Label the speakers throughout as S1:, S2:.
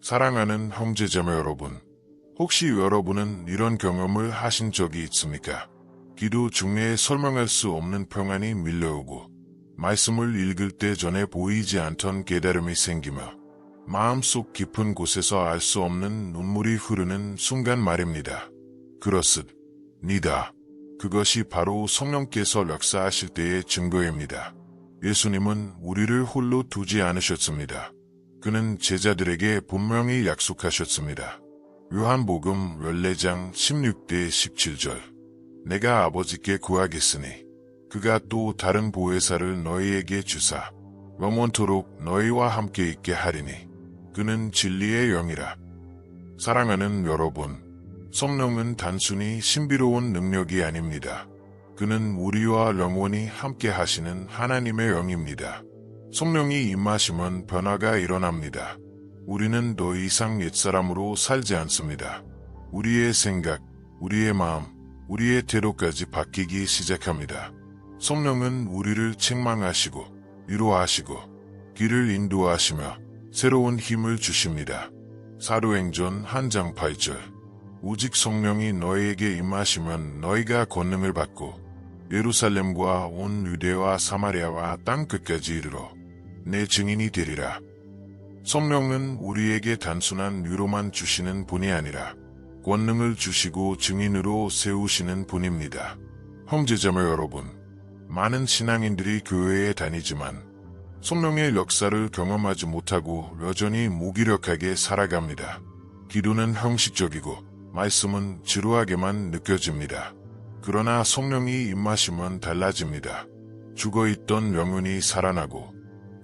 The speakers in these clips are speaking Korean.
S1: 사랑하는 형제자매 여러분, 혹시 여러분은 이런 경험을 하신 적이 있습니까? 기도 중에 설명할 수 없는 평안이 밀려오고 말씀을 읽을 때 전에 보이지 않던 깨달음이 생기며 마음속 깊은 곳에서 알 수 없는 눈물이 흐르는 순간 말입니다. 그렇습니다. 그것이 바로 성령께서 역사하실 때의 증거입니다. 예수님은 우리를 홀로 두지 않으셨습니다. 그는 제자들에게 분명히 약속하셨습니다. 요한복음 14장 16대 17절. 내가 아버지께 구하겠으니 그가 또 다른 보혜사를 너희에게 주사 영원토록 너희와 함께 있게 하리니 그는 진리의 영이라. 사랑하는 여러분, 성령은 단순히 신비로운 능력이 아닙니다. 그는 우리와 영원히 함께 하시는 하나님의 영입니다. 성령이 임하시면 변화가 일어납니다. 우리는 더 이상 옛사람으로 살지 않습니다. 우리의 생각, 우리의 마음, 우리의 태도까지 바뀌기 시작합니다. 성령은 우리를 책망하시고 위로하시고 길을 인도하시며 새로운 힘을 주십니다. 사도행전 1장 8절. 오직 성령이 너희에게 임하시면 너희가 권능을 받고 예루살렘과 온 유대와 사마리아와 땅 끝까지 이르러 내 증인이 되리라. 성령은 우리에게 단순한 위로만 주시는 분이 아니라 권능을 주시고 증인으로 세우시는 분입니다. 형제자매 여러분, 많은 신앙인들이 교회에 다니지만 성령의 역사를 경험하지 못하고 여전히 무기력하게 살아갑니다. 기도는 형식적이고 말씀은 지루하게만 느껴집니다. 그러나 성령이 임하시면 달라집니다. 죽어있던 영혼이 살아나고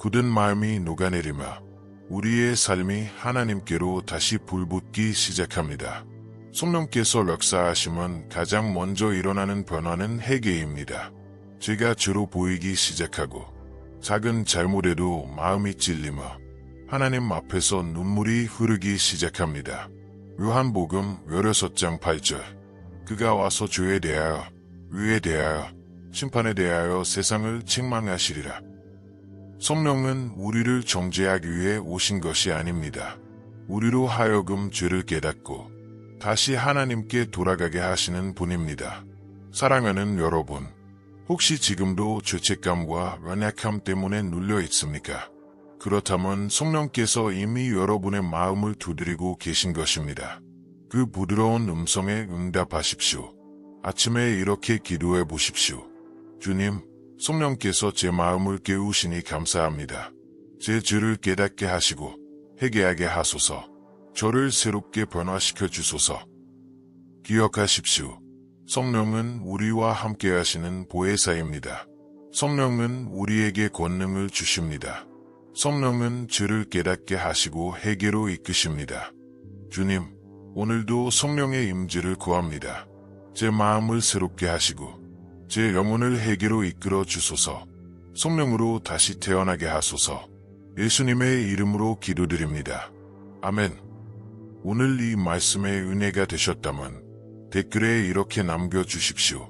S1: 굳은 마음이 녹아내리며 우리의 삶이 하나님께로 다시 불붙기 시작합니다. 성령께서 역사하시면 가장 먼저 일어나는 변화는 회개입니다. 죄가 죄로 보이기 시작하고 작은 잘못에도 마음이 찔리며 하나님 앞에서 눈물이 흐르기 시작합니다. 요한복음 16장 8절. 그가 와서 죄에 대하여, 의에 대하여, 심판에 대하여 세상을 책망하시리라. 성령은 우리를 정죄하기 위해 오신 것이 아닙니다. 우리로 하여금 죄를 깨닫고 다시 하나님께 돌아가게 하시는 분입니다. 사랑하는 여러분, 혹시 지금도 죄책감과 연약함 때문에 눌려 있습니까? 그렇다면 성령께서 이미 여러분의 마음을 두드리고 계신 것입니다. 그 부드러운 음성에 응답하십시오. 아침에 이렇게 기도해 보십시오. 주님, 성령께서 제 마음을 깨우시니 감사합니다. 제 죄를 깨닫게 하시고 회개하게 하소서. 저를 새롭게 변화시켜 주소서. 기억하십시오. 성령은 우리와 함께 하시는 보혜사입니다. 성령은 우리에게 권능을 주십니다. 성령은 죄를 깨닫게 하시고 회개로 이끄십니다. 주님, 오늘도 성령의 임재를 구합니다. 제 마음을 새롭게 하시고 제 영혼을 회개로 이끌어 주소서. 성령으로 다시 태어나게 하소서. 예수님의 이름으로 기도드립니다. 아멘. 오늘 이 말씀의 은혜가 되셨다면 댓글에 이렇게 남겨주십시오.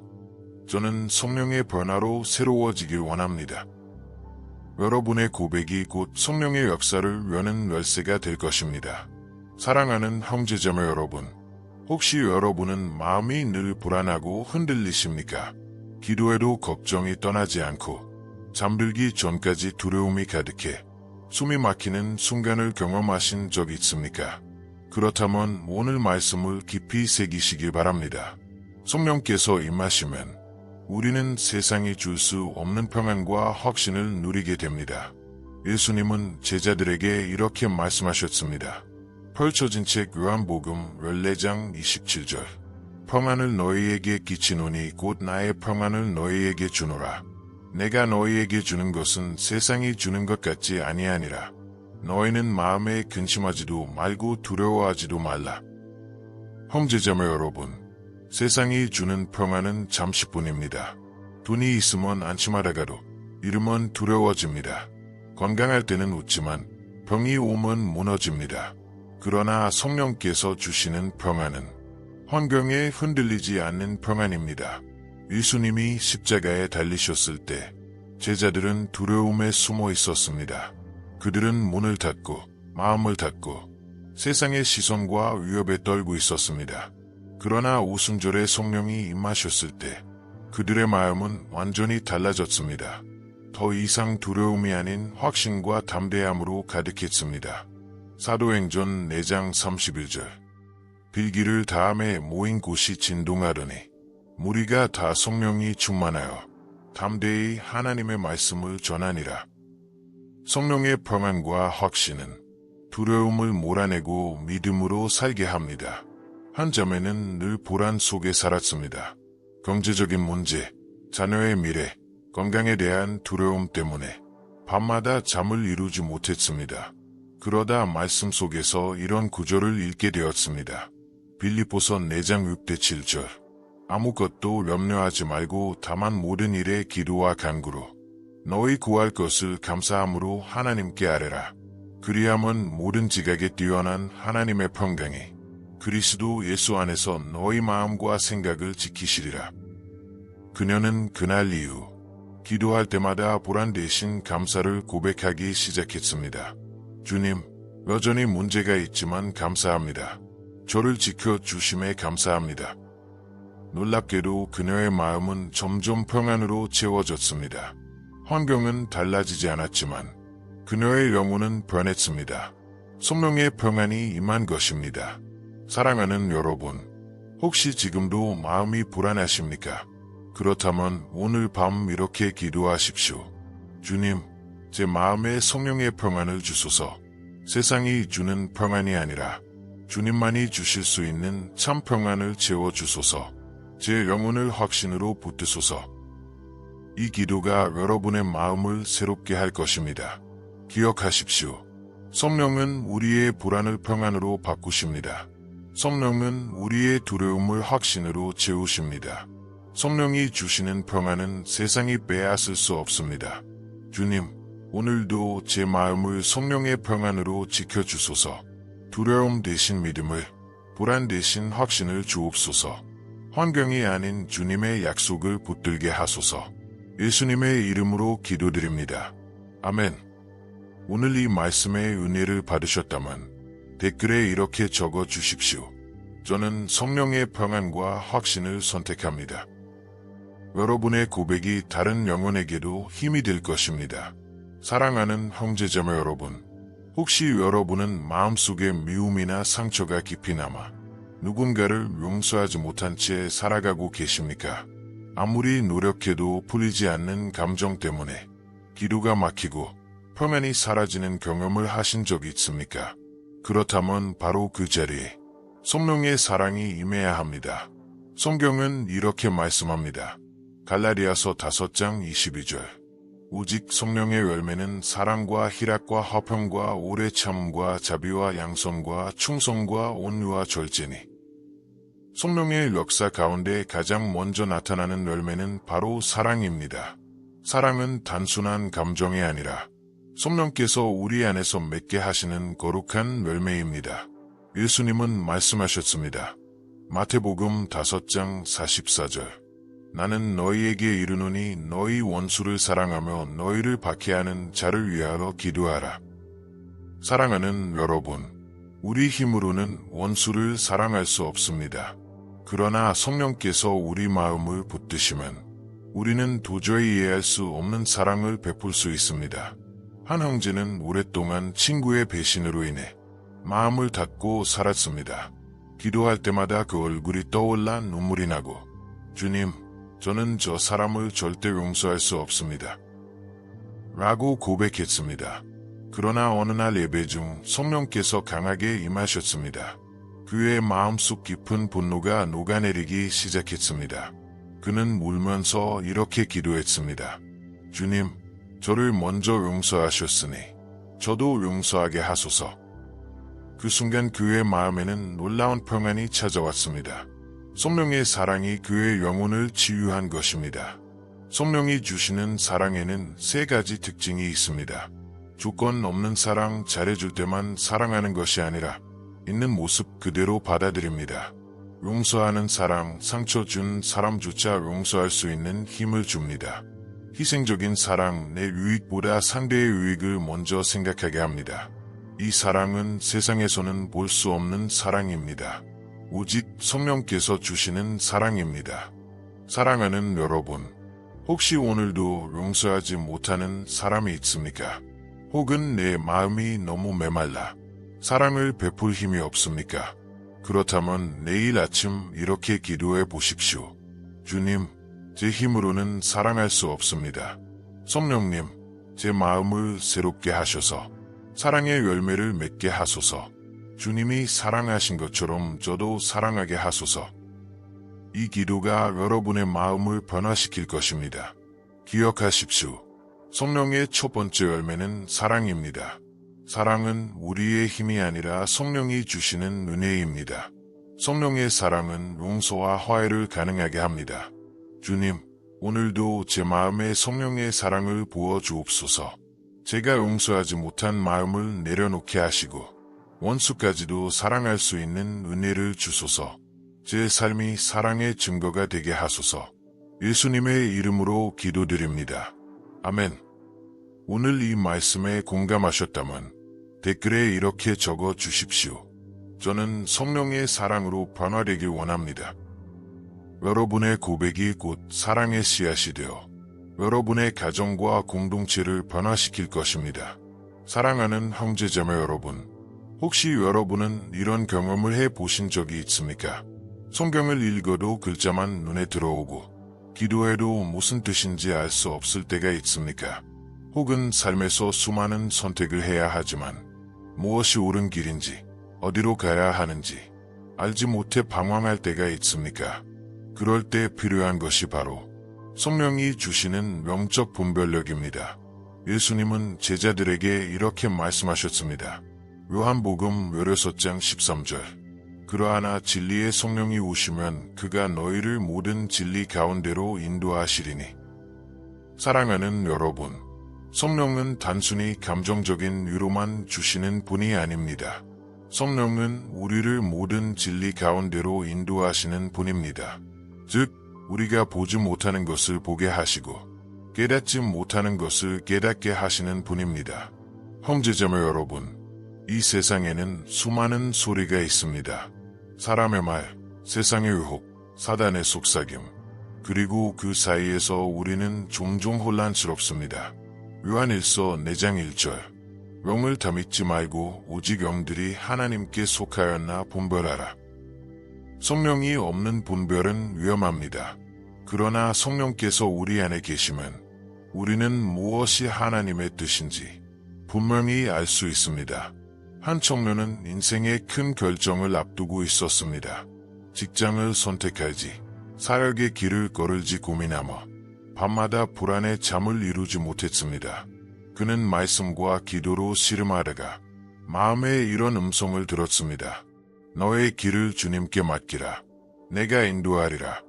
S1: 저는 성령의 변화로 새로워지길 원합니다. 여러분의 고백이 곧 성령의 역사를 여는 열쇠가 될 것입니다. 사랑하는 형제자매 여러분, 혹시 여러분은 마음이 늘 불안하고 흔들리십니까? 기도해도 걱정이 떠나지 않고 잠들기 전까지 두려움이 가득해 숨이 막히는 순간을 경험하신 적 있습니까? 그렇다면 오늘 말씀을 깊이 새기시길 바랍니다. 성령께서 임하시면 우리는 세상이 줄 수 없는 평안과 확신을 누리게 됩니다. 예수님은 제자들에게 이렇게 말씀하셨습니다. 펼쳐진 책 요한복음 14장 27절. 평안을 너희에게 끼치노니 곧 나의 평안을 너희에게 주노라. 내가 너희에게 주는 것은 세상이 주는 것 같지 아니하니라. 너희는 마음에 근심하지도 말고 두려워하지도 말라. 형제자매 여러분, 세상이 주는 평안은 잠시뿐입니다. 돈이 있으면 안심하다가도 잃으면 두려워집니다. 건강할 때는 웃지만 병이 오면 무너집니다. 그러나 성령께서 주시는 평안은 환경에 흔들리지 않는 평안입니다. 예수님이 십자가에 달리셨을 때 제자들은 두려움에 숨어 있었습니다. 그들은 문을 닫고 마음을 닫고 세상의 시선과 위협에 떨고 있었습니다. 그러나 오순절에 성령이 임하셨을 때 그들의 마음은 완전히 달라졌습니다. 더 이상 두려움이 아닌 확신과 담대함으로 가득했습니다. 사도행전 4장 31절. 빌기를 다함에 모인 곳이 진동하더니 무리가 다 성령이 충만하여 담대히 하나님의 말씀을 전하니라. 성령의 평안과 확신은 두려움을 몰아내고 믿음으로 살게 합니다. 한 자매는 늘 불안 속에 살았습니다. 경제적인 문제, 자녀의 미래, 건강에 대한 두려움 때문에 밤마다 잠을 이루지 못했습니다. 그러다 말씀 속에서 이런 구절을 읽게 되었습니다. 빌립보서 4장 6-7절. 아무것도 염려하지 말고 다만 모든 일에 기도와 간구로 너희 구할 것을 감사함으로 하나님께 아뢰라. 그리하면 모든 지각에 뛰어난 하나님의 평강이 그리스도 예수 안에서 너희 마음과 생각을 지키시리라. 그녀는 그날 이후 기도할 때마다 불안 대신 감사를 고백하기 시작했습니다. 주님, 여전히 문제가 있지만 감사합니다. 저를 지켜주심에 감사합니다. 놀랍게도 그녀의 마음은 점점 평안으로 채워졌습니다. 환경은 달라지지 않았지만 그녀의 영혼은 변했습니다. 성령의 평안이 임한 것입니다. 사랑하는 여러분, 혹시 지금도 마음이 불안하십니까? 그렇다면 오늘 밤 이렇게 기도하십시오. 주님, 제 마음에 성령의 평안을 주소서. 세상이 주는 평안이 아니라 주님만이 주실 수 있는 참 평안을 채워주소서. 제 영혼을 확신으로 붙드소서. 이 기도가 여러분의 마음을 새롭게 할 것입니다. 기억하십시오. 성령은 우리의 불안을 평안으로 바꾸십니다. 성령은 우리의 두려움을 확신으로 채우십니다. 성령이 주시는 평안은 세상이 빼앗을 수 없습니다. 주님, 오늘도 제 마음을 성령의 평안으로 지켜주소서. 두려움 대신 믿음을, 불안 대신 확신을 주옵소서. 환경이 아닌 주님의 약속을 붙들게 하소서. 예수님의 이름으로 기도드립니다. 아멘. 오늘 이 말씀의 은혜를 받으셨다면 댓글에 이렇게 적어 주십시오. 저는 성령의 평안과 확신을 선택합니다. 여러분의 고백이 다른 영혼에게도 힘이 될 것입니다. 사랑하는 형제자매 여러분, 혹시 여러분은 마음속에 미움이나 상처가 깊이 남아 누군가를 용서하지 못한 채 살아가고 계십니까? 아무리 노력해도 풀리지 않는 감정 때문에 기도가 막히고 평안이 사라지는 경험을 하신 적이 있습니까? 그렇다면 바로 그 자리에 성령의 사랑이 임해야 합니다. 성경은 이렇게 말씀합니다. 갈라디아서 5장 22절. 오직 성령의 열매는 사랑과 희락과 화평과 오래 참음과 자비와 양선과 충성과 온유와 절제니. 성령의 역사 가운데 가장 먼저 나타나는 열매는 바로 사랑입니다. 사랑은 단순한 감정이 아니라 성령께서 우리 안에서 맺게 하시는 거룩한 열매입니다. 예수님은 말씀하셨습니다. 마태복음 5장 44절. 나는 너희에게 이르노니 너희 원수를 사랑하며 너희를 박해하는 자를 위하여 기도하라. 사랑하는 여러분, 우리 힘으로는 원수를 사랑할 수 없습니다. 그러나 성령께서 우리 마음을 붙드시면 우리는 도저히 이해할 수 없는 사랑을 베풀 수 있습니다. 한 형제는 오랫동안 친구의 배신으로 인해 마음을 닫고 살았습니다. 기도할 때마다 그 얼굴이 떠올라 눈물이 나고, 주님, 저는 저 사람을 절대 용서할 수 없습니다. 라고 고백했습니다. 그러나 어느 날 예배 중 성령께서 강하게 임하셨습니다. 그의 마음속 깊은 분노가 녹아내리기 시작했습니다. 그는 울면서 이렇게 기도했습니다. 주님, 저를 먼저 용서하셨으니 저도 용서하게 하소서. 그 순간 그의 마음에는 놀라운 평안이 찾아왔습니다. 성령의 사랑이 그의 영혼을 치유한 것입니다. 성령이 주시는 사랑에는 3가지 특징이 있습니다. 조건 없는 사랑, 잘해줄 때만 사랑하는 것이 아니라 있는 모습 그대로 받아들입니다. 용서하는 사랑, 상처 준 사람조차 용서할 수 있는 힘을 줍니다. 희생적인 사랑, 내 유익보다 상대의 유익을 먼저 생각하게 합니다. 이 사랑은 세상에서는 볼 수 없는 사랑입니다. 오직 성령께서 주시는 사랑입니다. 사랑하는 여러분, 혹시 오늘도 용서하지 못하는 사람이 있습니까? 혹은 내 마음이 너무 메말라 사랑을 베풀 힘이 없습니까? 그렇다면 내일 아침 이렇게 기도해 보십시오. 주님, 제 힘으로는 사랑할 수 없습니다. 성령님, 제 마음을 새롭게 하셔서 사랑의 열매를 맺게 하소서. 주님이 사랑하신 것처럼 저도 사랑하게 하소서. 이 기도가 여러분의 마음을 변화시킬 것입니다. 기억하십시오. 성령의 첫 번째 열매는 사랑입니다. 사랑은 우리의 힘이 아니라 성령이 주시는 은혜입니다. 성령의 사랑은 용서와 화해를 가능하게 합니다. 주님, 오늘도 제 마음에 성령의 사랑을 부어 주옵소서. 제가 용서하지 못한 마음을 내려놓게 하시고 원수까지도 사랑할 수 있는 은혜를 주소서. 제 삶이 사랑의 증거가 되게 하소서. 예수님의 이름으로 기도드립니다. 아멘. 오늘 이 말씀에 공감하셨다면 댓글에 이렇게 적어 주십시오. 저는 성령의 사랑으로 변화되길 원합니다. 여러분의 고백이 곧 사랑의 씨앗이 되어 여러분의 가정과 공동체를 변화시킬 것입니다. 사랑하는 형제자매 여러분, 혹시 여러분은 이런 경험을 해보신 적이 있습니까? 성경을 읽어도 글자만 눈에 들어오고 기도해도 무슨 뜻인지 알 수 없을 때가 있습니까? 혹은 삶에서 수많은 선택을 해야 하지만 무엇이 옳은 길인지 어디로 가야 하는지 알지 못해 방황할 때가 있습니까? 그럴 때 필요한 것이 바로 성령이 주시는 영적 분별력입니다. 예수님은 제자들에게 이렇게 말씀하셨습니다. 요한복음 16장 13절. 그러하나 진리의 성령이 오시면 그가 너희를 모든 진리 가운데로 인도하시리니. 사랑하는 여러분, 성령은 단순히 감정적인 위로만 주시는 분이 아닙니다. 성령은 우리를 모든 진리 가운데로 인도하시는 분입니다. 즉, 우리가 보지 못하는 것을 보게 하시고 깨닫지 못하는 것을 깨닫게 하시는 분입니다. 형제자매 여러분, 이 세상에는 수많은 소리가 있습니다. 사람의 말, 세상의 유혹, 사단의 속삭임, 그리고 그 사이에서 우리는 종종 혼란스럽습니다. 요한일서 4장 1절. 영을 다 믿지 말고 오직 영들이 하나님께 속하였나 분별하라. 성령이 없는 분별은 위험합니다. 그러나 성령께서 우리 안에 계시면 우리는 무엇이 하나님의 뜻인지 분명히 알 수 있습니다. 한 청년은 인생의 큰 결정을 앞두고 있었습니다. 직장을 선택할지, 사역의 길을 걸을지 고민하며 밤마다 불안에 잠을 이루지 못했습니다. 그는 말씀과 기도로 씨름하다가 마음에 이런 음성을 들었습니다. 너의 길을 주님께 맡기라. 내가 인도하리라.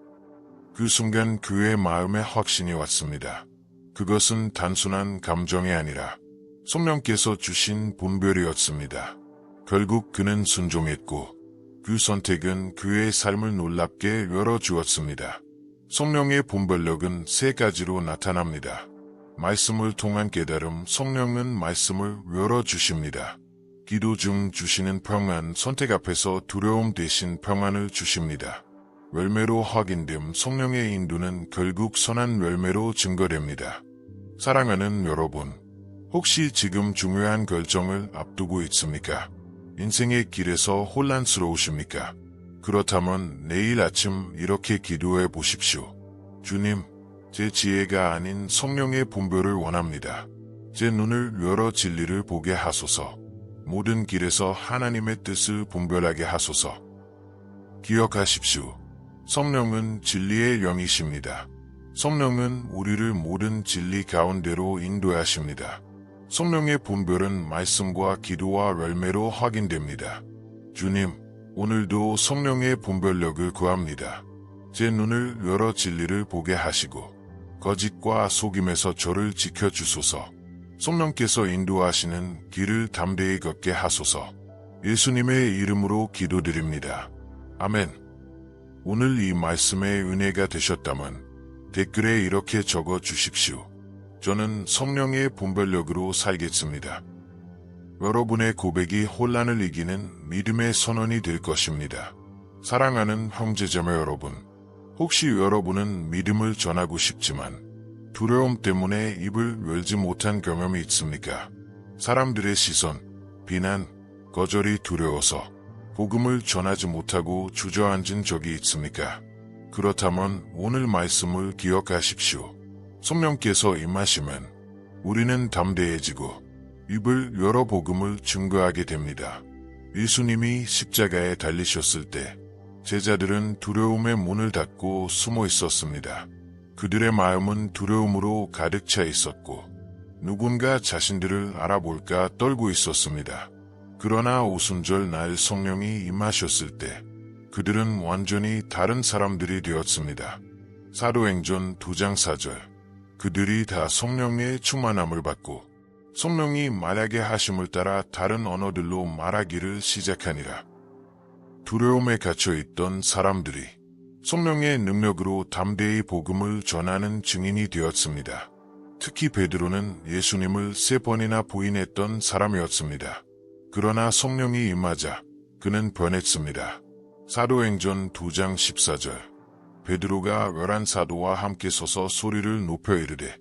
S1: 그 순간 그의 마음에 확신이 왔습니다. 그것은 단순한 감정이 아니라 성령께서 주신 분별이었습니다. 결국 그는 순종했고 그 선택은 그의 삶을 놀랍게 열어주었습니다. 성령의 분별력은 세 가지로 나타납니다. 말씀을 통한 깨달음, 성령은 말씀을 열어주십니다. 기도 중 주시는 평안, 선택 앞에서 두려움 대신 평안을 주십니다. 열매로 확인됨, 성령의 인도는 결국 선한 열매로 증거됩니다. 사랑하는 여러분, 혹시 지금 중요한 결정을 앞두고 있습니까? 인생의 길에서 혼란스러우십니까? 그렇다면 내일 아침 이렇게 기도해 보십시오. 주님, 제 지혜가 아닌 성령의 분별을 원합니다. 제 눈을 열어 진리를 보게 하소서. 모든 길에서 하나님의 뜻을 분별하게 하소서. 기억하십시오. 성령은 진리의 영이십니다. 성령은 우리를 모든 진리 가운데로 인도하십니다. 성령의 분별은 말씀과 기도와 열매로 확인됩니다. 주님, 오늘도 성령의 분별력을 구합니다. 제 눈을 열어 진리를 보게 하시고 거짓과 속임에서 저를 지켜주소서. 성령께서 인도하시는 길을 담대히 걷게 하소서. 예수님의 이름으로 기도드립니다. 아멘. 오늘 이 말씀의 은혜가 되셨다면 댓글에 이렇게 적어 주십시오. 저는 성령의 분별력으로 살겠습니다. 여러분의 고백이 혼란을 이기는 믿음의 선언이 될 것입니다. 사랑하는 형제자매 여러분, 혹시 여러분은 믿음을 전하고 싶지만 두려움 때문에 입을 열지 못한 경험이 있습니까? 사람들의 시선, 비난, 거절이 두려워서 복음을 전하지 못하고 주저앉은 적이 있습니까? 그렇다면 오늘 말씀을 기억하십시오. 성령께서 임하시면 우리는 담대해지고 입을 열어 복음을 증거하게 됩니다. 예수님이 십자가에 달리셨을 때 제자들은 두려움의 문을 닫고 숨어 있었습니다. 그들의 마음은 두려움으로 가득 차 있었고 누군가 자신들을 알아볼까 떨고 있었습니다. 그러나 오순절 날 성령이 임하셨을 때 그들은 완전히 다른 사람들이 되었습니다. 사도행전 2장 4절, 그들이 다 성령의 충만함을 받고 성령이 말하게 하심을 따라 다른 언어들로 말하기를 시작하니라. 두려움에 갇혀있던 사람들이 성령의 능력으로 담대히 복음을 전하는 증인이 되었습니다. 특히 베드로는 예수님을 3번이나 부인했던 사람이었습니다. 그러나 성령이 임하자 그는 변했습니다. 사도행전 2장 14절, 베드로가 11사도와 함께 서서 소리를 높여 이르되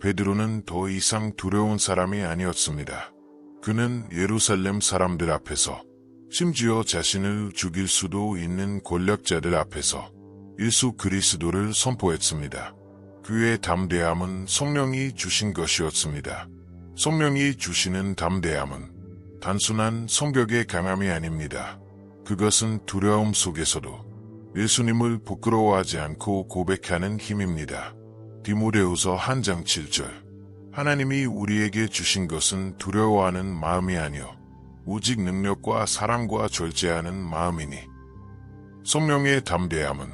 S1: 베드로는 더 이상 두려운 사람이 아니었습니다. 그는 예루살렘 사람들 앞에서, 심지어 자신을 죽일 수도 있는 권력자들 앞에서 예수 그리스도를 선포했습니다. 그의 담대함은 성령이 주신 것이었습니다. 성령이 주시는 담대함은 단순한 성격의 강함이 아닙니다. 그것은 두려움 속에서도 예수님을 부끄러워하지 않고 고백하는 힘입니다. 디모데후서 1장 7절, 하나님이 우리에게 주신 것은 두려워하는 마음이 아니요 오직 능력과 사랑과 절제하는 마음이니. 성령의 담대함은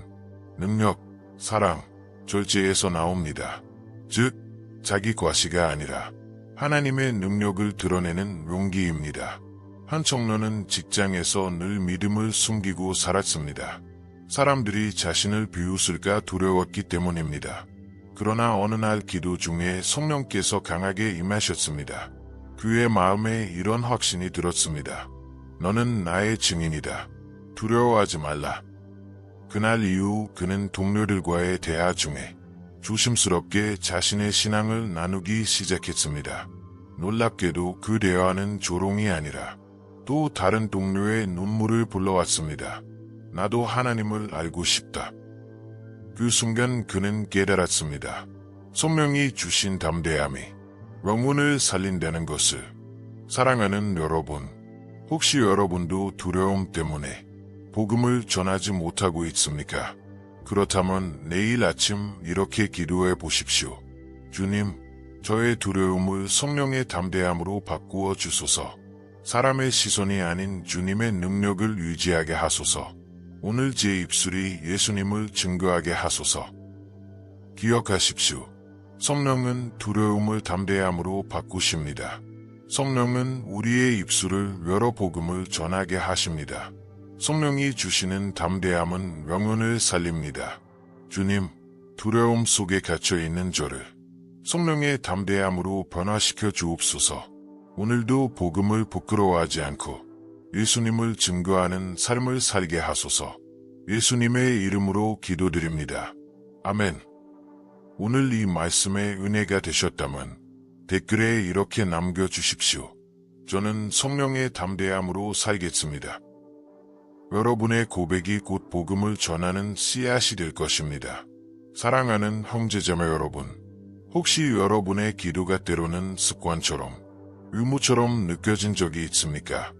S1: 능력, 사랑, 절제에서 나옵니다. 즉, 자기 과시가 아니라 하나님의 능력을 드러내는 용기입니다. 한 청년은 직장에서 늘 믿음을 숨기고 살았습니다. 사람들이 자신을 비웃을까 두려웠기 때문입니다. 그러나 어느 날 기도 중에 성령께서 강하게 임하셨습니다. 그의 마음에 이런 확신이 들었습니다. 너는 나의 증인이다. 두려워하지 말라. 그날 이후 그는 동료들과의 대화 중에 조심스럽게 자신의 신앙을 나누기 시작했습니다. 놀랍게도 그 대화는 조롱이 아니라 또 다른 동료의 눈물을 불러왔습니다. 나도 하나님을 알고 싶다. 그 순간 그는 깨달았습니다. 성령이 주신 담대함이 영혼을 살린다는 것을. 사랑하는 여러분, 혹시 여러분도 두려움 때문에 복음을 전하지 못하고 있습니까? 그렇다면 내일 아침 이렇게 기도해 보십시오. 주님, 저의 두려움을 성령의 담대함으로 바꾸어 주소서. 사람의 시선이 아닌 주님의 능력을 유지하게 하소서. 오늘 제 입술이 예수님을 증거하게 하소서. 기억하십시오. 성령은 두려움을 담대함으로 바꾸십니다. 성령은 우리의 입술을 열어 복음을 전하게 하십니다. 성령이 주시는 담대함은 영혼을 살립니다. 주님, 두려움 속에 갇혀있는 저를 성령의 담대함으로 변화시켜 주옵소서. 오늘도 복음을 부끄러워하지 않고 예수님을 증거하는 삶을 살게 하소서. 예수님의 이름으로 기도드립니다. 아멘. 오늘 이 말씀에 은혜가 되셨다면 댓글에 이렇게 남겨주십시오. 저는 성령의 담대함으로 살겠습니다. 여러분의 고백이 곧 복음을 전하는 씨앗이 될 것입니다. 사랑하는 형제자매 여러분, 혹시 여러분의 기도가 때로는 습관처럼 의무처럼 느껴진 적이 있습니까?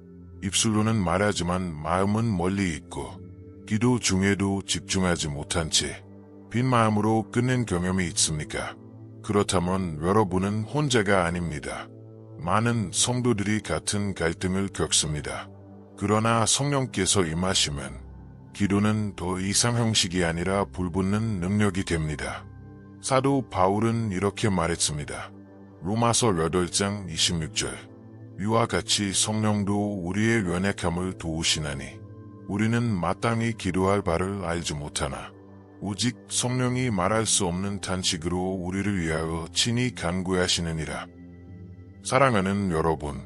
S1: 입술로는 말하지만 마음은 멀리 있고 기도 중에도 집중하지 못한 채 빈 마음으로 끝낸 경험이 있습니까? 그렇다면 여러분은 혼자가 아닙니다. 많은 성도들이 같은 갈등을 겪습니다. 그러나 성령께서 임하시면 기도는 더 이상 형식이 아니라 불붙는 능력이 됩니다. 사도 바울은 이렇게 말했습니다. 로마서 8장 26절, 이와 같이 성령도 우리의 연약함을 도우시나니 우리는 마땅히 기도할 바를 알지 못하나 오직 성령이 말할 수 없는 탄식으로 우리를 위하여 친히 간구하시느니라. 사랑하는 여러분,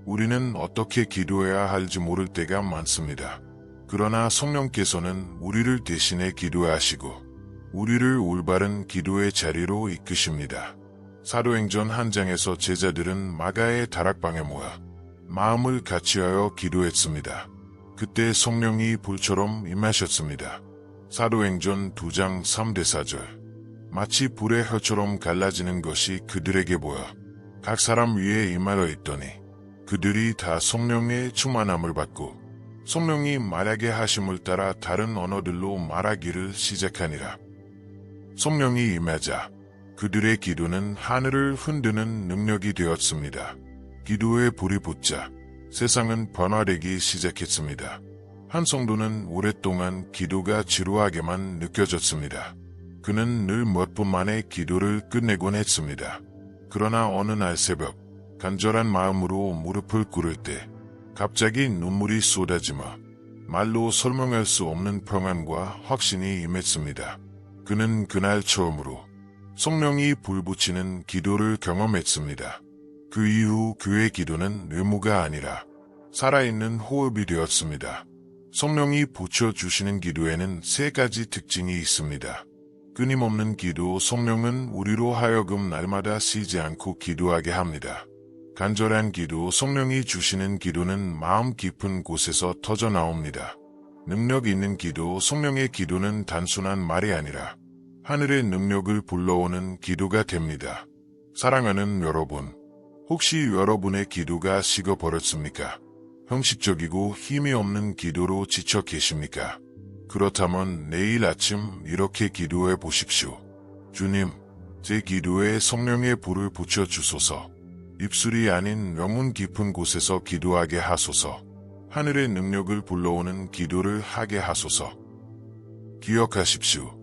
S1: 우리는 어떻게 기도해야 할지 모를 때가 많습니다. 그러나 성령께서는 우리를 대신해 기도하시고 우리를 올바른 기도의 자리로 이끄십니다. 사도행전 1장에서 제자들은 마가의 다락방에 모여 마음을 같이하여 기도했습니다. 그때 성령이 불처럼 임하셨습니다. 사도행전 2장 3대 4절. 마치 불의 혀처럼 갈라지는 것이 그들에게 보여 각 사람 위에 임하여 있더니 그들이 다 성령의 충만함을 받고 성령이 말하게 하심을 따라 다른 언어들로 말하기를 시작하니라. 성령이 임하자 그들의 기도는 하늘을 흔드는 능력이 되었습니다. 기도에 불이 붙자 세상은 변화되기 시작했습니다. 한 성도는 오랫동안 기도가 지루하게만 느껴졌습니다. 그는 늘 몇 분 만에 기도를 끝내곤 했습니다. 그러나 어느 날 새벽 간절한 마음으로 무릎을 꿇을 때 갑자기 눈물이 쏟아지며 말로 설명할 수 없는 평안과 확신이 임했습니다. 그는 그날 처음으로 성령이 불붙이는 기도를 경험했습니다. 그 이후 그의 기도는 의무가 아니라 살아있는 호흡이 되었습니다. 성령이 붙여주시는 기도에는 3가지 특징이 있습니다. 끊임없는 기도. 성령은 우리로 하여금 날마다 쉬지 않고 기도하게 합니다. 간절한 기도. 성령이 주시는 기도는 마음 깊은 곳에서 터져 나옵니다. 능력 있는 기도. 성령의 기도는 단순한 말이 아니라 하늘의 능력을 불러오는 기도가 됩니다. 사랑하는 여러분, 혹시 여러분의 기도가 식어버렸습니까? 형식적이고 힘이 없는 기도로 지쳐 계십니까? 그렇다면 내일 아침 이렇게 기도해 보십시오. 주님, 제 기도에 성령의 불을 붙여주소서. 입술이 아닌 영혼 깊은 곳에서 기도하게 하소서. 하늘의 능력을 불러오는 기도를 하게 하소서. 기억하십시오.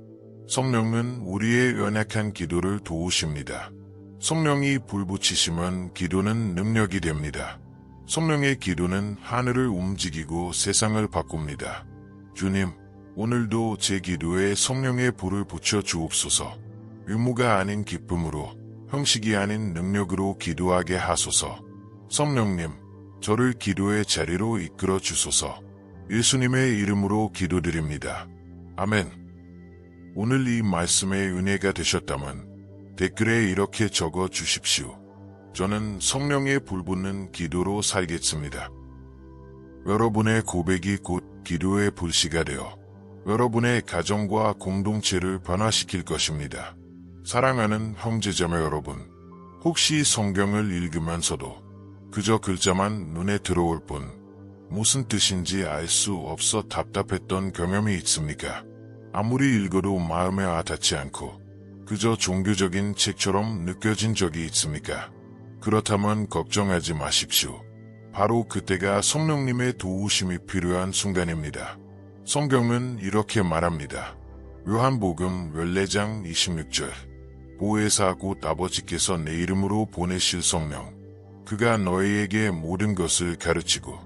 S1: 성령은 우리의 연약한 기도를 도우십니다. 성령이 불붙이시면 기도는 능력이 됩니다. 성령의 기도는 하늘을 움직이고 세상을 바꿉니다. 주님, 오늘도 제 기도에 성령의 불을 붙여 주옵소서. 의무가 아닌 기쁨으로, 형식이 아닌 능력으로 기도하게 하소서. 성령님, 저를 기도의 자리로 이끌어 주소서. 예수님의 이름으로 기도드립니다. 아멘. 오늘 이 말씀에 은혜가 되셨다면 댓글에 이렇게 적어 주십시오. 저는 성령의 불붙는 기도로 살겠습니다. 여러분의 고백이 곧 기도의 불씨가 되어 여러분의 가정과 공동체를 변화시킬 것입니다. 사랑하는 형제자매 여러분, 혹시 성경을 읽으면서도 그저 글자만 눈에 들어올 뿐 무슨 뜻인지 알 수 없어 답답했던 경험이 있습니까? 아무리 읽어도 마음에 와닿지 않고 그저 종교적인 책처럼 느껴진 적이 있습니까? 그렇다면 걱정하지 마십시오. 바로 그때가 성령님의 도우심이 필요한 순간입니다. 성경은 이렇게 말합니다. 요한복음 14장 26절. 보혜사 곧 아버지께서 내 이름으로 보내실 성령. 그가 너희에게 모든 것을 가르치고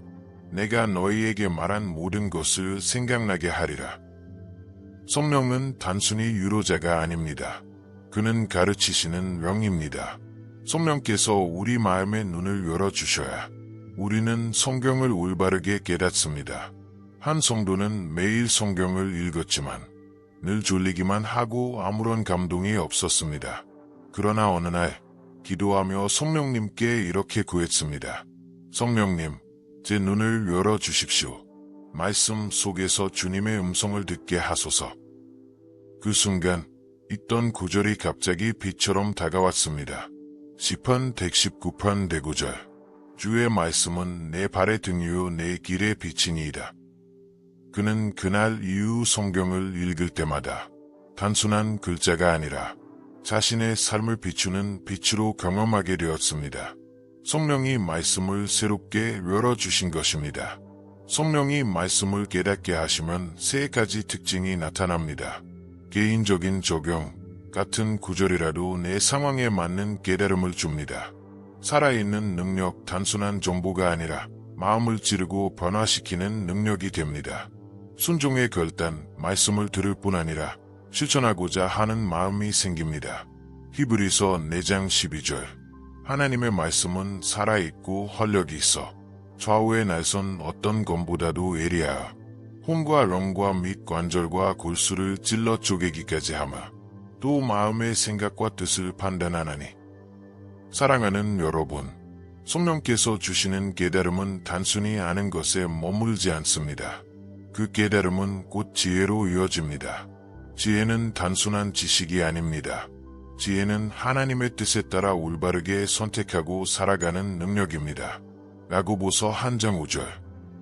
S1: 내가 너희에게 말한 모든 것을 생각나게 하리라. 성령은 단순히 유로자가 아닙니다. 그는 가르치시는 영입니다. 성령께서 우리 마음의 눈을 열어주셔야 우리는 성경을 올바르게 깨닫습니다. 한 성도는 매일 성경을 읽었지만 늘 졸리기만 하고 아무런 감동이 없었습니다. 그러나 어느 날 기도하며 성령님께 이렇게 구했습니다. 성령님, 제 눈을 열어주십시오. 말씀 속에서 주님의 음성을 듣게 하소서. 그 순간 있던 구절이 갑자기 빛처럼 다가왔습니다. 시편 119편 대9절. 주의 말씀은 내 발의 등이요 내 길의 빛이니이다. 그는 그날 이후 성경을 읽을 때마다 단순한 글자가 아니라 자신의 삶을 비추는 빛으로 경험하게 되었습니다. 성령이 말씀을 새롭게 열어주신 것입니다. 성령이 말씀을 깨닫게 하시면 3가지 특징이 나타납니다. 개인적인 적용, 같은 구절이라도 내 상황에 맞는 깨달음을 줍니다. 살아있는 능력, 단순한 정보가 아니라 마음을 찌르고 변화시키는 능력이 됩니다. 순종의 결단, 말씀을 들을 뿐 아니라 실천하고자 하는 마음이 생깁니다. 히브리서 4장 12절. 하나님의 말씀은 살아있고 활력이 있어 좌우에 날선 어떤 검보다도 예리하여 혼과 령과 및 관절과 골수를 찔러 쪼개기까지 하며 또 마음의 생각과 뜻을 판단하나니. 사랑하는 여러분, 성령께서 주시는 깨달음은 단순히 아는 것에 머물지 않습니다. 그 깨달음은 곧 지혜로 이어집니다. 지혜는 단순한 지식이 아닙니다. 지혜는 하나님의 뜻에 따라 올바르게 선택하고 살아가는 능력입니다. 야고보서 1장 5절.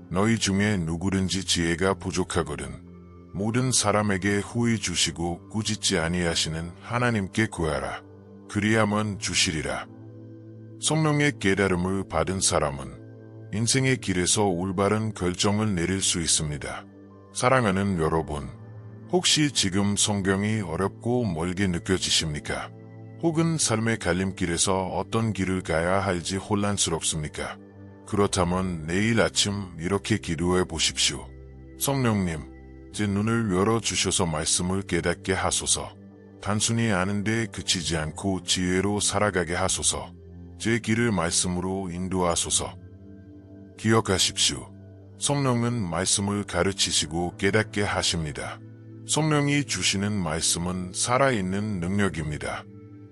S1: 너희 중에 누구든지 지혜가 부족하거든 모든 사람에게 후히 주시고 꾸짖지 아니하시는 하나님께 구하라. 그리하면 주시리라. 성령의 깨달음을 받은 사람은 인생의 길에서 올바른 결정을 내릴 수 있습니다. 사랑하는 여러분, 혹시 지금 성경이 어렵고 멀게 느껴지십니까? 혹은 삶의 갈림길에서 어떤 길을 가야 할지 혼란스럽습니까? 그렇다면 내일 아침 이렇게 기도해 보십시오. 성령님, 제 눈을 열어주셔서 말씀을 깨닫게 하소서. 단순히 아는데 그치지 않고 지혜로 살아가게 하소서. 제 길을 말씀으로 인도하소서. 기억하십시오. 성령은 말씀을 가르치시고 깨닫게 하십니다. 성령이 주시는 말씀은 살아있는 능력입니다.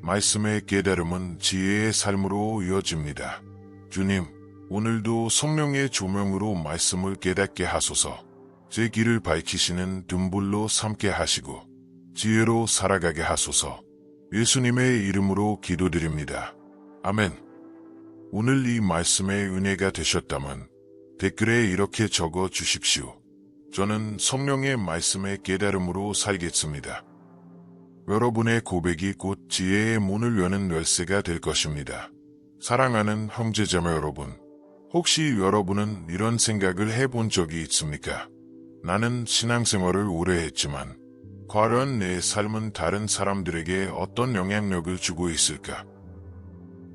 S1: 말씀의 깨달음은 지혜의 삶으로 이어집니다. 주님, 오늘도 성령의 조명으로 말씀을 깨닫게 하소서. 제 길을 밝히시는 등불로 삼게 하시고 지혜로 살아가게 하소서. 예수님의 이름으로 기도드립니다. 아멘. 오늘 이 말씀의 은혜가 되셨다면 댓글에 이렇게 적어 주십시오. 저는 성령의 말씀의 깨달음으로 살겠습니다. 여러분의 고백이 곧 지혜의 문을 여는 열쇠가 될 것입니다. 사랑하는 형제자매 여러분, 혹시 여러분은 이런 생각을 해본 적이 있습니까? 나는 신앙생활을 오래 했지만 과연 내 삶은 다른 사람들에게 어떤 영향력을 주고 있을까?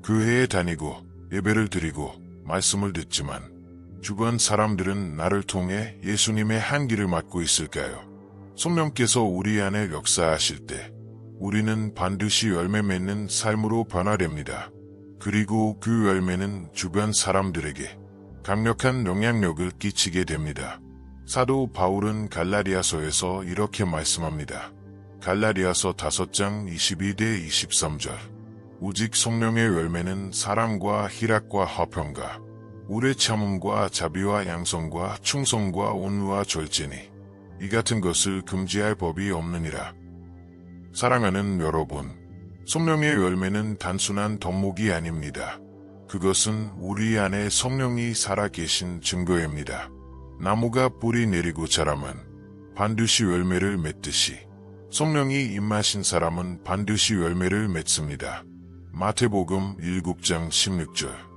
S1: 교회에 다니고 예배를 드리고 말씀을 듣지만 주변 사람들은 나를 통해 예수님의 향기를 맡고 있을까요? 성령께서 우리 안에 역사하실 때 우리는 반드시 열매 맺는 삶으로 변화됩니다. 그리고 그 열매는 주변 사람들에게 강력한 영향력을 끼치게 됩니다. 사도 바울은 갈라디아서에서 이렇게 말씀합니다. 갈라디아서 5장 22대 23절. 오직 성령의 열매는 사랑과 희락과 화평과 오래 참음과 자비와 양성과 충성과 온유와 절제니 이 같은 것을 금지할 법이 없느니라. 사랑하는 여러분, 성령의 열매는 단순한 덕목이 아닙니다. 그것은 우리 안에 성령이 살아계신 증거입니다. 나무가 뿌리 내리고 자라면 반드시 열매를 맺듯이 성령이 임하신 사람은 반드시 열매를 맺습니다. 마태복음 7장 16절.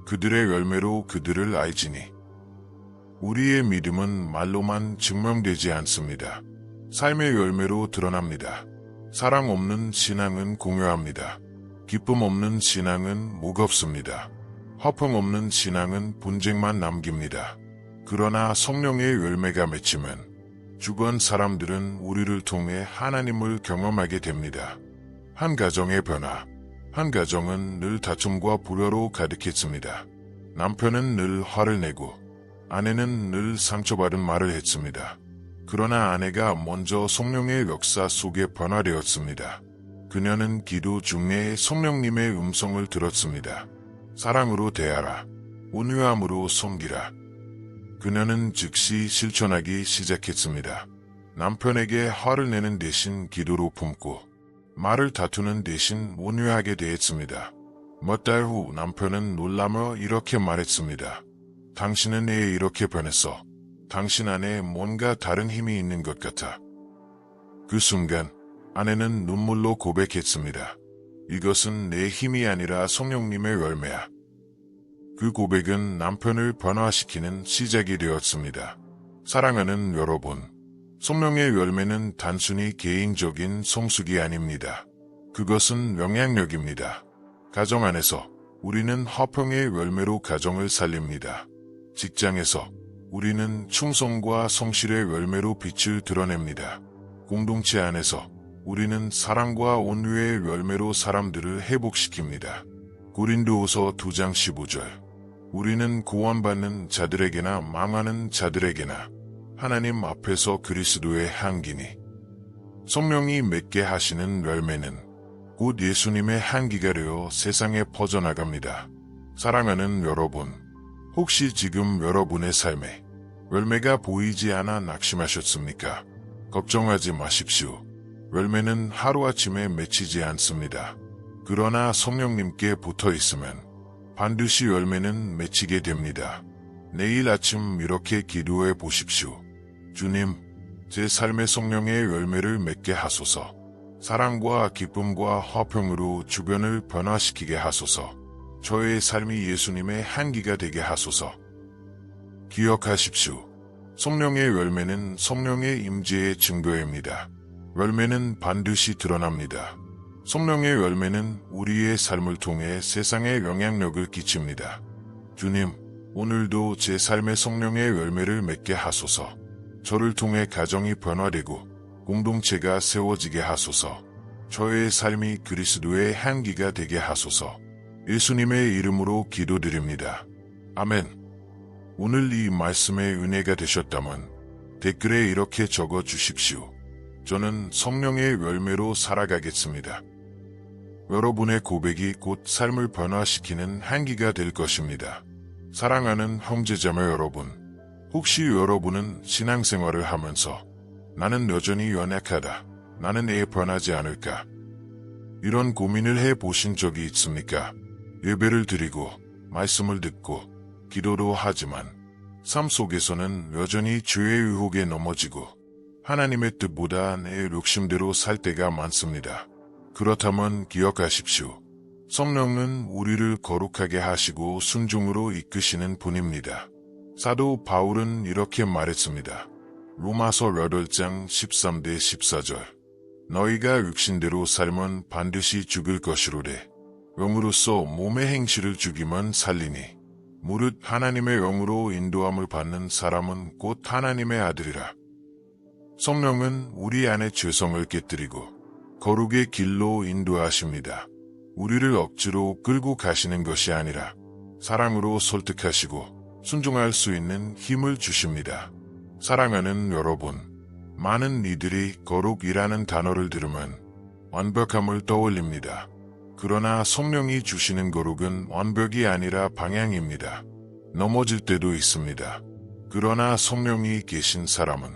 S1: 그들의 열매로 그들을 알지니. 우리의 믿음은 말로만 증명되지 않습니다. 삶의 열매로 드러납니다. 사랑 없는 신앙은 공허합니다. 기쁨 없는 신앙은 무겁습니다. 화평 없는 신앙은 분쟁만 남깁니다. 그러나 성령의 열매가 맺히면 주변 사람들은 우리를 통해 하나님을 경험하게 됩니다. 한 가정의 변화. 한 가정은 늘 다툼과 불화로 가득했습니다. 남편은 늘 화를 내고 아내는 늘 상처받은 말을 했습니다. 그러나 아내가 먼저 성령의 역사 속에 변화되었습니다. 그녀는 기도 중에 성령님의 음성을 들었습니다. 사랑으로 대하라. 온유함으로 섬기라. 그녀는 즉시 실천하기 시작했습니다. 남편에게 화를 내는 대신 기도로 품고 말을 다투는 대신 온유하게 대했습니다. 몇 달 후 남편은 놀라며 이렇게 말했습니다. 당신은 왜 이렇게 변했어? 당신 안에 뭔가 다른 힘이 있는 것 같아. 그 순간 아내는 눈물로 고백했습니다. 이것은 내 힘이 아니라 성령님의 열매야. 그 고백은 남편을 변화시키는 시작이 되었습니다. 사랑하는 여러분, 성령의 열매는 단순히 개인적인 성숙이 아닙니다. 그것은 영향력입니다. 가정 안에서 우리는 화평의 열매로 가정을 살립니다. 직장에서 우리는 충성과 성실의 열매로 빛을 드러냅니다. 공동체 안에서 우리는 사랑과 온유의 열매로 사람들을 회복시킵니다. 고린도후서 2장 15절. 우리는 구원받는 자들에게나 망하는 자들에게나 하나님 앞에서 그리스도의 향기니 성령이 맺게 하시는 열매는 곧 예수님의 향기가 되어 세상에 퍼져나갑니다. 사랑하는 여러분, 혹시 지금 여러분의 삶에 열매가 보이지 않아 낙심하셨습니까? 걱정하지 마십시오. 열매는 하루아침에 맺히지 않습니다. 그러나 성령님께 붙어 있으면 반드시 열매는 맺히게 됩니다. 내일 아침 이렇게 기도해 보십시오. 주님, 제 삶의 성령의 열매를 맺게 하소서. 사랑과 기쁨과 화평으로 주변을 변화시키게 하소서. 저의 삶이 예수님의 향기가 되게 하소서. 기억하십시오. 성령의 열매는 성령의 임재의 증거입니다. 열매는 반드시 드러납니다. 성령의 열매는 우리의 삶을 통해 세상에 영향력을 끼칩니다. 주님, 오늘도 제 삶의 성령의 열매를 맺게 하소서. 저를 통해 가정이 변화되고 공동체가 세워지게 하소서. 저의 삶이 그리스도의 향기가 되게 하소서. 예수님의 이름으로 기도드립니다. 아멘. 오늘 이 말씀의 은혜가 되셨다면 댓글에 이렇게 적어 주십시오. 저는 성령의 열매로 살아가겠습니다. 여러분의 고백이 곧 삶을 변화시키는 향기가 될 것입니다. 사랑하는 형제자매 여러분, 혹시 여러분은 신앙생활을 하면서 나는 여전히 연약하다, 나는 애 변하지 않을까, 이런 고민을 해보신 적이 있습니까? 예배를 드리고 말씀을 듣고 기도도 하지만 삶 속에서는 여전히 죄의 유혹에 넘어지고 하나님의 뜻보다 내 욕심대로 살 때가 많습니다. 그렇다면 기억하십시오. 성령은 우리를 거룩하게 하시고 순종으로 이끄시는 분입니다. 사도 바울은 이렇게 말했습니다. 로마서 8장 13대 14절. 너희가 육신대로 살면 반드시 죽을 것이로되 영으로서 몸의 행실을 죽이면 살리니 무릇 하나님의 영으로 인도함을 받는 사람은 곧 하나님의 아들이라. 성령은 우리 안에 죄성을 깨뜨리고 거룩의 길로 인도하십니다. 우리를 억지로 끌고 가시는 것이 아니라 사랑으로 설득하시고 순종할 수 있는 힘을 주십니다. 사랑하는 여러분, 많은 이들이 거룩이라는 단어를 들으면 완벽함을 떠올립니다. 그러나 성령이 주시는 거룩은 완벽이 아니라 방향입니다. 넘어질 때도 있습니다. 그러나 성령이 계신 사람은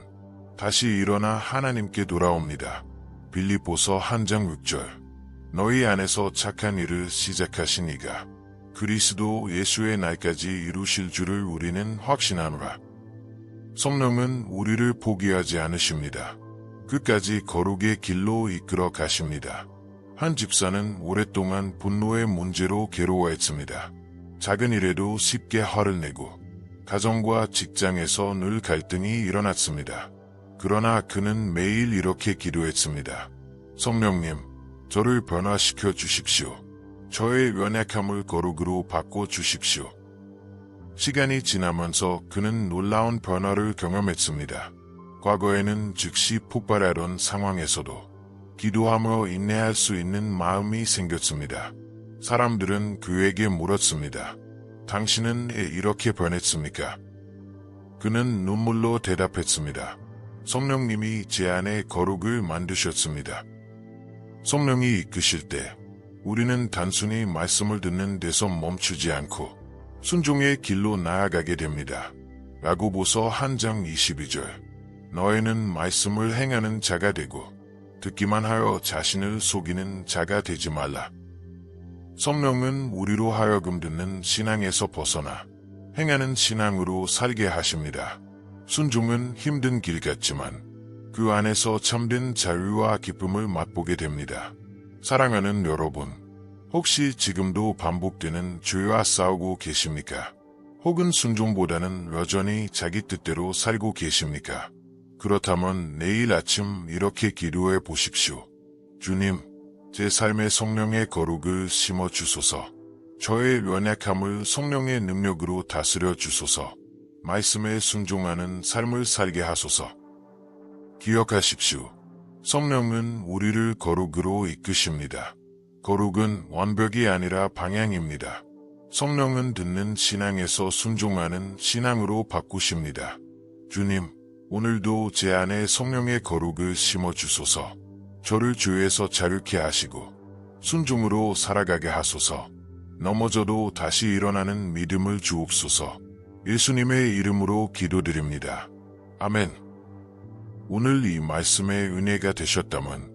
S1: 다시 일어나 하나님께 돌아옵니다. 빌립보서 1장 6절. 너희 안에서 착한 일을 시작하신 이가 그리스도 예수의 날까지 이루실 줄을 우리는 확신하노라. 성령은 우리를 포기하지 않으십니다. 끝까지 거룩의 길로 이끌어 가십니다. 한 집사는 오랫동안 분노의 문제로 괴로워했습니다. 작은 일에도 쉽게 화를 내고 가정과 직장에서 늘 갈등이 일어났습니다. 그러나 그는 매일 이렇게 기도했습니다. 성령님, 저를 변화시켜 주십시오. 저의 연약함을 거룩으로 바꿔 주십시오. 시간이 지나면서 그는 놀라운 변화를 경험했습니다. 과거에는 즉시 폭발하던 상황에서도 기도하며 인내할 수 있는 마음이 생겼습니다. 사람들은 그에게 물었습니다. 당신은 왜 이렇게 변했습니까? 그는 눈물로 대답했습니다. 성령님이 제 안에 거룩을 만드셨습니다. 성령이 이끄실 때 우리는 단순히 말씀을 듣는 데서 멈추지 않고 순종의 길로 나아가게 됩니다. 야고보서 1장 22절. 너희는 말씀을 행하는 자가 되고 듣기만 하여 자신을 속이는 자가 되지 말라. 성령은 우리로 하여금 듣는 신앙에서 벗어나 행하는 신앙으로 살게 하십니다. 순종은 힘든 길 같지만 그 안에서 참된 자유와 기쁨을 맛보게 됩니다. 사랑하는 여러분, 혹시 지금도 반복되는 죄와 싸우고 계십니까? 혹은 순종보다는 여전히 자기 뜻대로 살고 계십니까? 그렇다면 내일 아침 이렇게 기도해 보십시오. 주님, 제 삶의 성령의 거룩을 심어 주소서. 저의 연약함을 성령의 능력으로 다스려 주소서. 말씀에 순종하는 삶을 살게 하소서. 기억하십시오. 성령은 우리를 거룩으로 이끄십니다. 거룩은 완벽이 아니라 방향입니다. 성령은 듣는 신앙에서 순종하는 신앙으로 바꾸십니다. 주님, 오늘도 제 안에 성령의 거룩을 심어주소서. 저를 주에서 자유케 하시고 순종으로 살아가게 하소서. 넘어져도 다시 일어나는 믿음을 주옵소서. 예수님의 이름으로 기도드립니다. 아멘. 오늘 이 말씀에 은혜가 되셨다면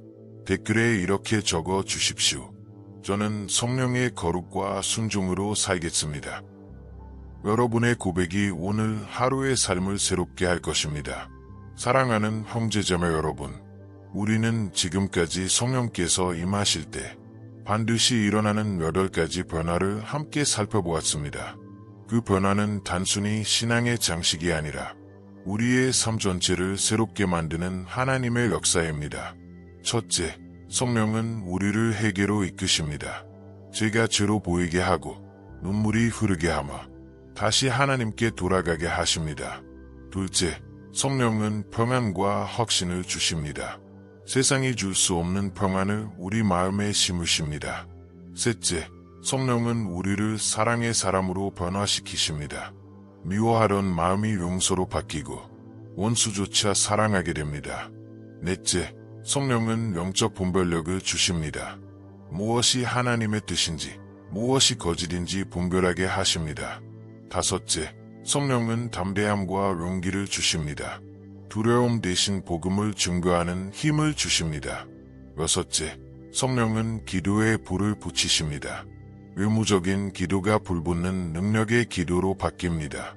S1: 댓글에 이렇게 적어 주십시오. 저는 성령의 거룩과 순종으로 살겠습니다. 여러분의 고백이 오늘 하루의 삶을 새롭게 할 것입니다. 사랑하는 형제자매 여러분, 우리는 지금까지 성령께서 임하실 때 반드시 일어나는 8가지 변화를 함께 살펴보았습니다. 그 변화는 단순히 신앙의 장식이 아니라 우리의 삶 전체를 새롭게 만드는 하나님의 역사입니다. 첫째, 성령은 우리를 회개로 이끄십니다. 죄가 죄로 보이게 하고 눈물이 흐르게 하며 다시 하나님께 돌아가게 하십니다. 둘째, 성령은 평안과 확신을 주십니다. 세상이 줄 수 없는 평안을 우리 마음에 심으십니다. 셋째, 성령은 우리를 사랑의 사람으로 변화시키십니다. 미워하던 마음이 용서로 바뀌고 원수조차 사랑하게 됩니다. 넷째, 성령은 영적 분별력을 주십니다. 무엇이 하나님의 뜻인지, 무엇이 거짓인지 분별하게 하십니다. 다섯째, 성령은 담대함과 용기를 주십니다. 두려움 대신 복음을 증거하는 힘을 주십니다. 여섯째, 성령은 기도에 불을 붙이십니다. 의무적인 기도가 불붙는 능력의 기도로 바뀝니다.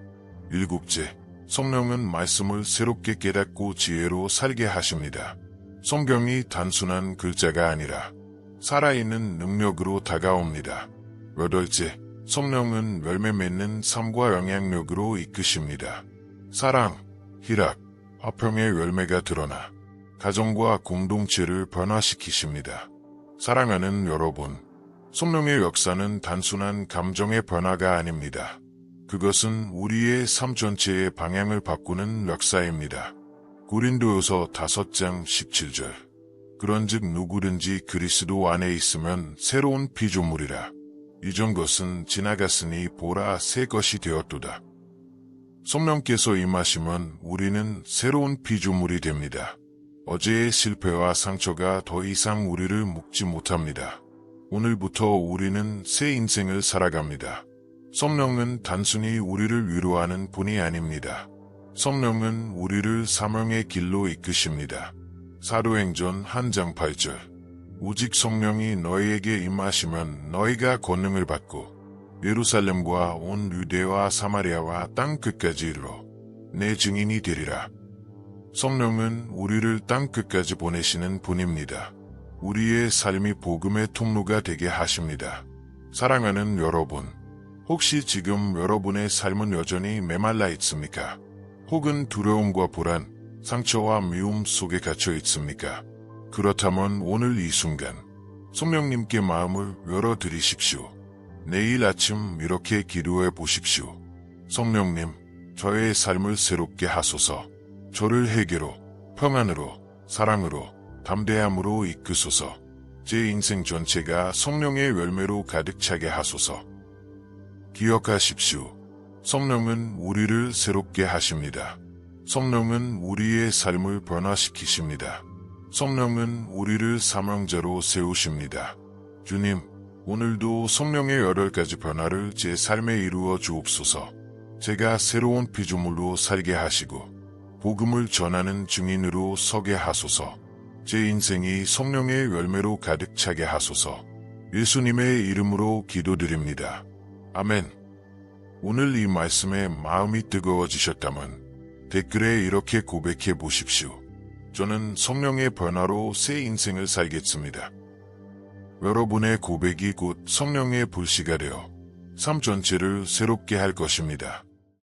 S1: 일곱째, 성령은 말씀을 새롭게 깨닫고 지혜로 살게 하십니다. 성경이 단순한 글자가 아니라 살아있는 능력으로 다가옵니다. 여덟째, 성령은 열매 맺는 삶과 영향력으로 이끄십니다. 사랑, 희락, 화평의 열매가 드러나 가정과 공동체를 변화시키십니다. 사랑하는 여러분, 성령의 역사는 단순한 감정의 변화가 아닙니다. 그것은 우리의 삶 전체의 방향을 바꾸는 역사입니다. 고린도후서 5장 17절. 그런즉 누구든지 그리스도 안에 있으면 새로운 피조물이라. 이전 것은 지나갔으니 보라 새 것이 되었도다. 성령께서 임하시면 우리는 새로운 피조물이 됩니다. 어제의 실패와 상처가 더 이상 우리를 묶지 못합니다. 오늘부터 우리는 새 인생을 살아갑니다. 성령은 단순히 우리를 위로하는 분이 아닙니다. 성령은 우리를 사명의 길로 이끄십니다. 사도행전 1장 8절. 오직 성령이 너희에게 임하시면 너희가 권능을 받고 예루살렘과 온 유대와 사마리아와 땅 끝까지 이르러 내 증인이 되리라. 성령은 우리를 땅 끝까지 보내시는 분입니다. 우리의 삶이 복음의 통로가 되게 하십니다. 사랑하는 여러분, 혹시 지금 여러분의 삶은 여전히 메말라 있습니까? 혹은 두려움과 불안, 상처와 미움 속에 갇혀 있습니까? 그렇다면 오늘 이 순간 성령님께 마음을 열어드리십시오. 내일 아침 이렇게 기도해 보십시오. 성령님, 저의 삶을 새롭게 하소서. 저를 회개로, 평안으로, 사랑으로, 담대함으로 이끄소서. 제 인생 전체가 성령의 열매로 가득 차게 하소서. 기억하십시오. 성령은 우리를 새롭게 하십니다. 성령은 우리의 삶을 변화시키십니다. 성령은 우리를 사명자로 세우십니다. 주님, 오늘도 성령의 8가지 변화를 제 삶에 이루어 주옵소서. 제가 새로운 피조물로 살게 하시고 복음을 전하는 증인으로 서게 하소서. 제 인생이 성령의 열매로 가득 차게 하소서. 예수님의 이름으로 기도드립니다. 아멘. 오늘 이 말씀에 마음이 뜨거워지셨다면 댓글에 이렇게 고백해 보십시오. 저는 성령의 변화로 새 인생을 살겠습니다. 여러분의 고백이 곧 성령의 불씨가 되어 삶 전체를 새롭게 할 것입니다.